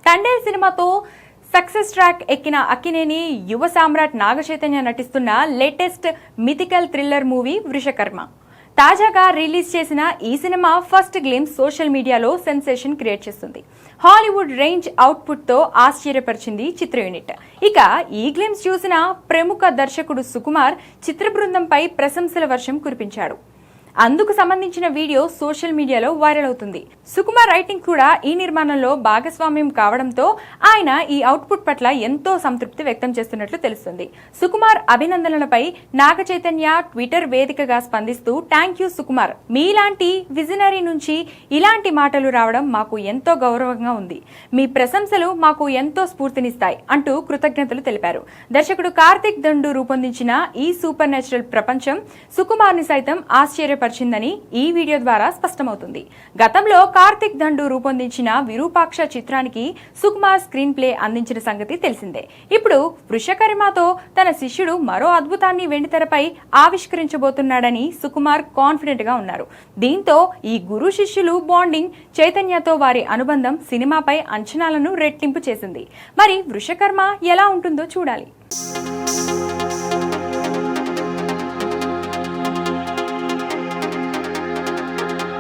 తండేల్ సినిమాతో success track ఎక్కిన అక్కినేని యువ సామ్రాట్ నాగచైతన్య నటిస్తున్న latest mythical thriller movie Vrushakarma. తాజాగా రిలీజ్ చేసిన ఈ సినిమా ఫస్ట్ గ్లింప్స్ సోషల్ మీడియాలో సెన్సేషన్ క్రియేట్ చేస్తుంది. హాలీవుడ్ రేంజ్ అవుట్పుట్ తో ఆశ్చర్యపరిచింది చిత్ర యూనిట్. ఇక ఈ గ్లింప్స్ చూసిన ప్రముఖ దర్శకుడు సుకుమార్ చిత్ర బృందంపై ప్రశంసల వర్షం కురిపించాడు. అందుకు సంబంధించిన వీడియో సోషల్ మీడియాలో వైరల్ అవుతుంది. సుకుమార్ రైటింగ్ కూడా ఈ నిర్మాణంలో భాగస్వామ్యం కావడంతో ఆయన ఈ అవుట్పుట్ పట్ల ఎంతో సంతృప్తి వ్యక్తం చేస్తున్నట్లు తెలుస్తుంది. సుకుమార్ అభినందనలపై నాగ చైతన్య ట్విట్టర్ వేదికగా స్పందిస్తూ థ్యాంక్ యూ సుకుమార్, మీలాంటి విజనరీ నుంచి ఇలాంటి మాటలు రావడం మాకు ఎంతో గౌరవంగా ఉంది. మీ ప్రశంసలు మాకు ఎంతో స్ఫూర్తినిస్తాయి అంటూ కృతజ్ఞతలు తెలిపారు. దర్శకుడు కార్తిక్ దండు రూపొందించిన ఈ సూపర్ నేచురల్ ప్రపంచం సుకుమార్ ని సైతం ఆశ్చర్యపరిచిందని ఈ వీడియో ద్వారా స్పష్టమవుతుంది. గతంలో కార్తిక్ దండు రూపొందించిన విరూపాక్ష చిత్రానికి సుకుమార్ స్క్రీన్ ప్లే అందించిన సంగతి తెలిసిందే. ఇప్పుడు వృషకర్మతో తన శిష్యుడు మరో అద్భుతాన్ని వెండితెరపై ఆవిష్కరించబోతున్నాడని సుకుమార్ కాన్ఫిడెంట్ గా ఉన్నారు. దీంతో ఈ గురు శిష్యులు బాండింగ్, చైతన్యతో వారి అనుబంధం సినిమాపై అంచనాలను రెట్టింపు చేసింది. మరి వృషకర్మ ఎలా ఉంటుందో చూడాలి.